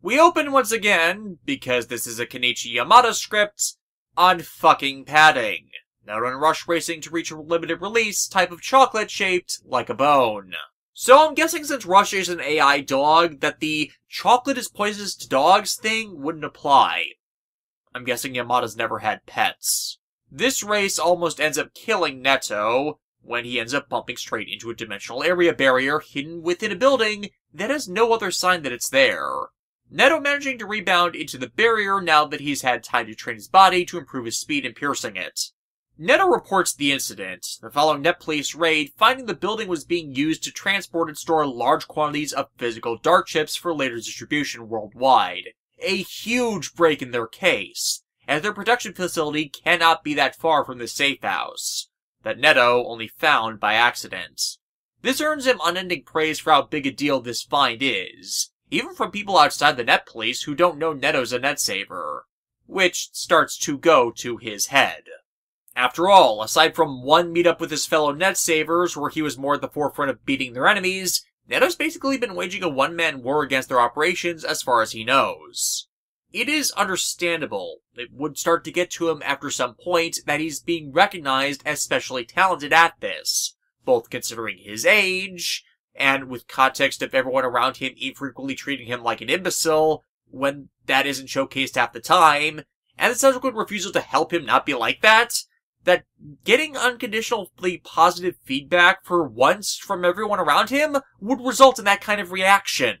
We open once again, because this is a Kenichi Yamada script, on fucking padding. Netto and Rush racing to reach a limited release type of chocolate shaped like a bone. So I'm guessing since Rush is an AI dog, that the chocolate is poisonous to dogs thing wouldn't apply. I'm guessing Yamada's never had pets. This race almost ends up killing Netto, when he ends up bumping straight into a dimensional area barrier hidden within a building that has no other sign that it's there. Netto managing to rebound into the barrier now that he's had time to train his body to improve his speed in piercing it. Netto reports the incident, the following Net Police raid, finding the building was being used to transport and store large quantities of physical dark chips for later distribution worldwide. A huge break in their case, as their production facility cannot be that far from the safe house, that Netto only found by accident. This earns him unending praise for how big a deal this find is, even from people outside the Net Police who don't know Netto's a net saver, which starts to go to his head. After all, aside from one meetup with his fellow net savers where he was more at the forefront of beating their enemies, Netto's basically been waging a one-man war against their operations as far as he knows. It is understandable. It would start to get to him after some point that he's being recognized as specially talented at this, both considering his age, and with context of everyone around him infrequently treating him like an imbecile, when that isn't showcased half the time, and the subsequent refusal to help him not be like that getting unconditionally positive feedback for once from everyone around him would result in that kind of reaction.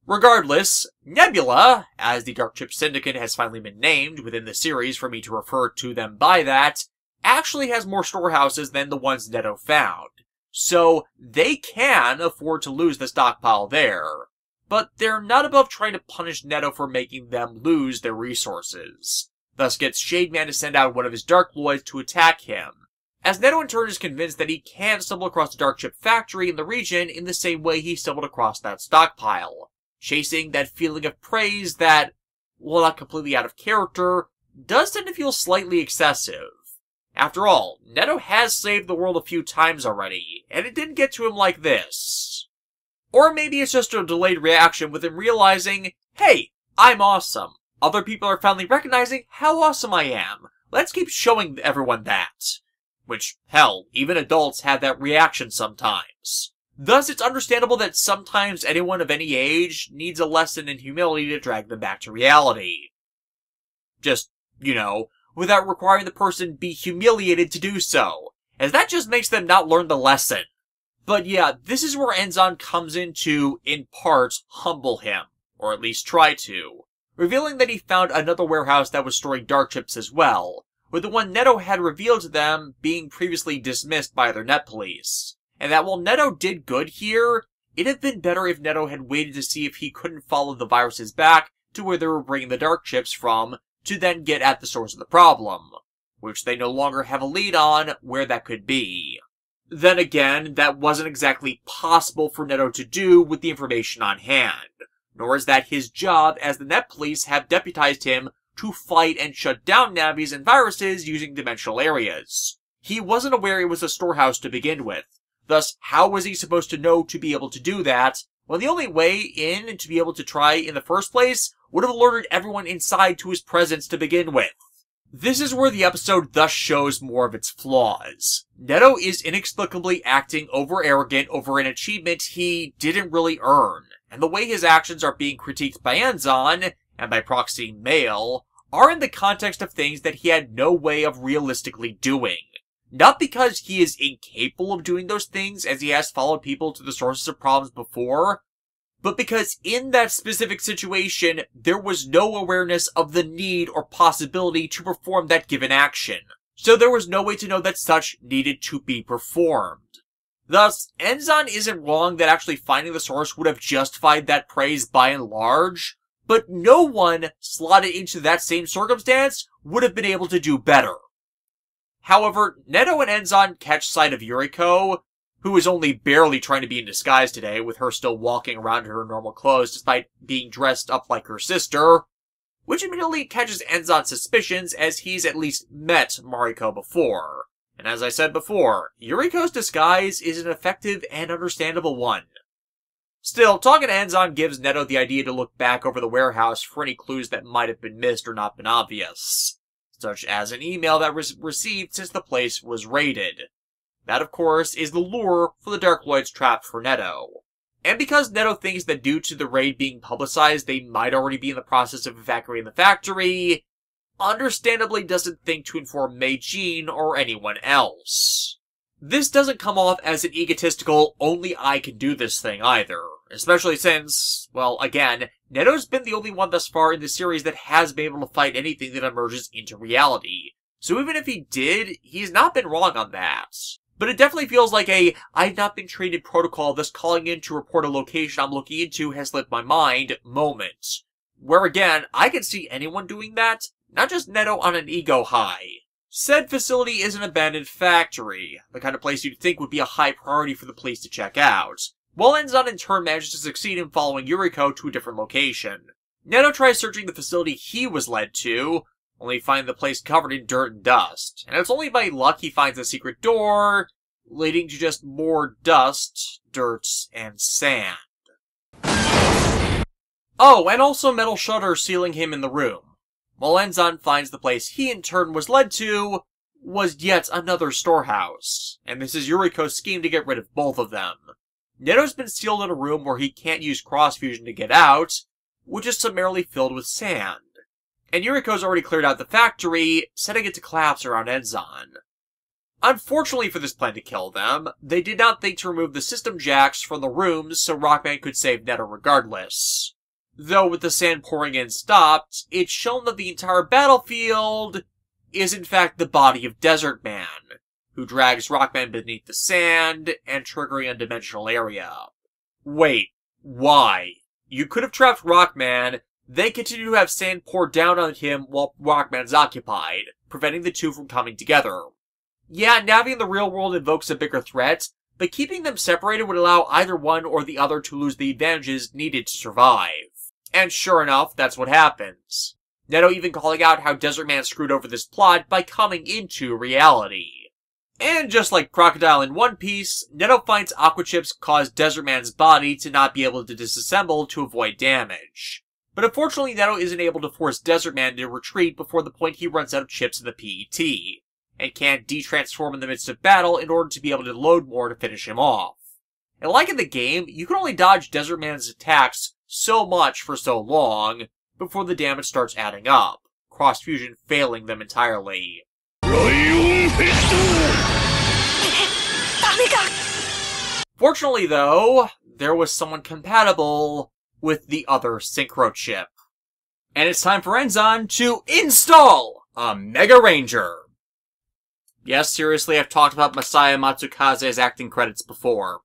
Regardless, Nebula, as the Dark Chip Syndicate has finally been named within the series for me to refer to them by that, actually has more storehouses than the ones Netto found. So they can afford to lose the stockpile there. But they're not above trying to punish Netto for making them lose their resources. Thus gets Shademan to send out one of his Dark Lloyds to attack him, as Netto in turn is convinced that he can't stumble across the Dark Chip factory in the region in the same way he stumbled across that stockpile, chasing that feeling of praise that, while not completely out of character, does tend to feel slightly excessive. After all, Netto has saved the world a few times already, and it didn't get to him like this. Or maybe it's just a delayed reaction with him realizing, hey, I'm awesome. Other people are finally recognizing how awesome I am. Let's keep showing everyone that. Which, hell, even adults have that reaction sometimes. Thus, it's understandable that sometimes anyone of any age needs a lesson in humility to drag them back to reality. Just, without requiring the person be humiliated to do so, as that just makes them not learn the lesson. But yeah, this is where Enzan comes in to, in part, humble him, or at least try to, revealing that he found another warehouse that was storing dark chips as well, with the one Netto had revealed to them being previously dismissed by their Net Police. And that while Netto did good here, it'd have been better if Netto had waited to see if he couldn't follow the viruses back to where they were bringing the dark chips from, to then get at the source of the problem, which they no longer have a lead on where that could be. Then again, that wasn't exactly possible for Netto to do with the information on hand, nor is that his job, as the Net Police have deputized him to fight and shut down navis and viruses using dimensional areas. He wasn't aware it was a storehouse to begin with. Thus, how was he supposed to know to be able to do that, when the only way in and to be able to try in the first place would have alerted everyone inside to his presence to begin with? This is where the episode thus shows more of its flaws. Netto is inexplicably acting over-arrogant over an achievement he didn't really earn, and the way his actions are being critiqued by Enzan, and by proxy Mail, are in the context of things that he had no way of realistically doing. Not because he is incapable of doing those things as he has followed people to the sources of problems before, but because in that specific situation, there was no awareness of the need or possibility to perform that given action. So there was no way to know that such needed to be performed. Thus, Enzan isn't wrong that actually finding the source would have justified that praise by and large, but no one slotted into that same circumstance would have been able to do better. However, Netto and Enzan catch sight of Yuriko, who is only barely trying to be in disguise today, with her still walking around in her normal clothes despite being dressed up like her sister, which immediately catches Enzan's suspicions as he's at least met Mariko before. And as I said before, Yuriko's disguise is an effective and understandable one. Still, talking to Enzan gives Netto the idea to look back over the warehouse for any clues that might have been missed or not been obvious, such as an email that was received since the place was raided. That, of course, is the lure for the Darkloid's trap for Netto. And because Netto thinks that due to the raid being publicized, they might already be in the process of evacuating the factory, understandably doesn't think to inform Meijin or anyone else. This doesn't come off as an egotistical, only I can do this thing either. Especially since, well, again, Netto's been the only one thus far in the series that has been able to fight anything that emerges into reality. So even if he did, he's not been wrong on that. But it definitely feels like a I've not been trained in protocol, thus calling in to report a location I'm looking into has slipped my mind moment. Where again, I can see anyone doing that, not just Netto on an ego high. Said facility is an abandoned factory, the kind of place you'd think would be a high priority for the police to check out. While Enzan in turn manages to succeed in following Yuriko to a different location. Netto tries searching the facility he was led to, only finding the place covered in dirt and dust. And it's only by luck he finds a secret door, leading to just more dust, dirt, and sand. Oh, and also metal shutters sealing him in the room. While Enzan finds the place he in turn was led to was yet another storehouse. And this is Yuriko's scheme to get rid of both of them. Netto's been sealed in a room where he can't use cross-fusion to get out, which is summarily filled with sand. And Yuriko's already cleared out the factory, setting it to collapse around Enzan. Unfortunately for this plan to kill them, they did not think to remove the system jacks from the rooms so Rockman could save Netto regardless. Though with the sand pouring in stopped, it's shown that the entire battlefield is in fact the body of Desert Man, who drags Rockman beneath the sand and triggering a dimensional area. Wait, why? You could have trapped Rockman, then continue to have sand poured down on him while Rockman's occupied, preventing the two from coming together. Yeah, navigating the real world invokes a bigger threat, but keeping them separated would allow either one or the other to lose the advantages needed to survive. And sure enough, that's what happens. Netto even calling out how Desert Man screwed over this plot by coming into reality. And just like Crocodile in One Piece, Netto finds Aqua Chips cause Desert Man's body to not be able to disassemble to avoid damage. But unfortunately, Netto isn't able to force Desert Man to retreat before the point he runs out of chips in the PET, and can't de-transform in the midst of battle in order to be able to load more to finish him off. And like in the game, you can only dodge Desert Man's attacks so much for so long before the damage starts adding up, cross-fusion failing them entirely. Fortunately though, there was someone compatible with the other Synchro chip. And it's time for Enzan to install a Mega Ranger. Yes, seriously, I've talked about Masaya Matsukaze's acting credits before.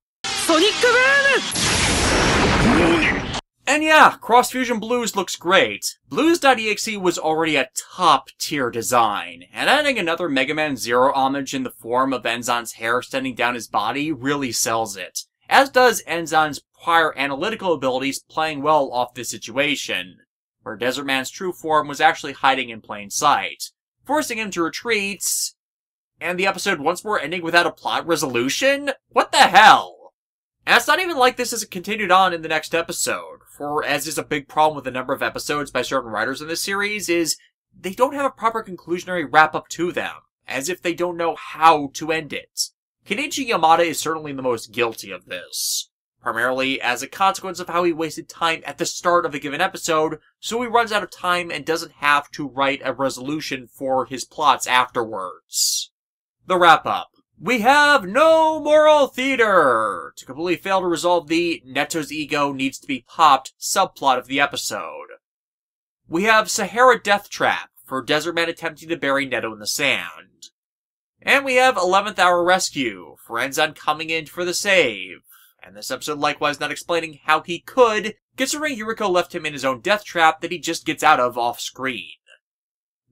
And yeah, Cross Fusion Blues looks great. Blues.exe was already a top-tier design, and adding another Mega Man Zero homage in the form of Enzan's hair extending down his body really sells it, as does Enzan's prior analytical abilities playing well off this situation, where Desert Man's true form was actually hiding in plain sight, forcing him to retreat, and the episode once more ending without a plot resolution? What the hell? And it's not even like this is continued on in the next episode, for as is a big problem with a number of episodes by certain writers in this series, is they don't have a proper conclusionary wrap-up to them, as if they don't know how to end it. Kenichi Yamada is certainly the most guilty of this, primarily as a consequence of how he wasted time at the start of a given episode, so he runs out of time and doesn't have to write a resolution for his plots afterwards. The wrap-up. We have no moral theater! To completely fail to resolve the Netto's ego needs to be popped subplot of the episode. We have Sahara Death Trap, for Desert Man attempting to bury Netto in the sand. And we have 11th Hour Rescue, for Enzan coming in for the save. And this episode likewise not explaining how he could, considering Yuriko left him in his own death trap that he just gets out of off-screen.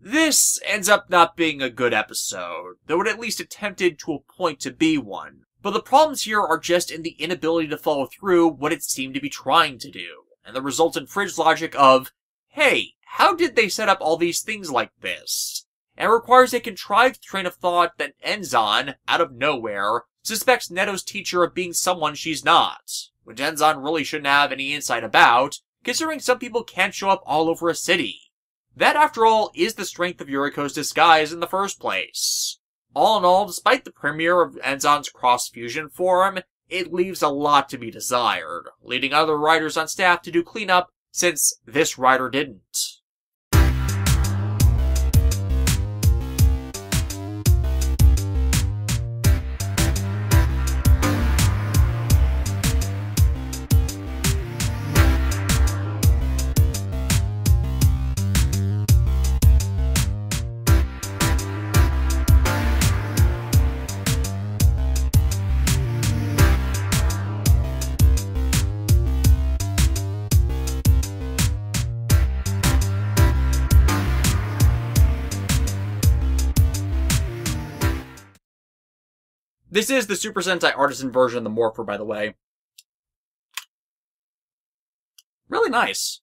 This ends up not being a good episode, though it at least attempted to a point to be one. But the problems here are just in the inability to follow through what it seemed to be trying to do, and the resultant fridge logic of, hey, how did they set up all these things like this? and requires a contrived train of thought that ends on, out of nowhere, suspects Netto's teacher of being someone she's not, which Enzon really shouldn't have any insight about, considering some people can't show up all over a city. That, after all, is the strength of Yuriko's disguise in the first place. All in all, despite the premiere of Enzon's cross-fusion form, it leaves a lot to be desired, leading other writers on staff to do cleanup since this writer didn't. This is the Super Sentai Artisan version of the Morpher, by the way. Really nice.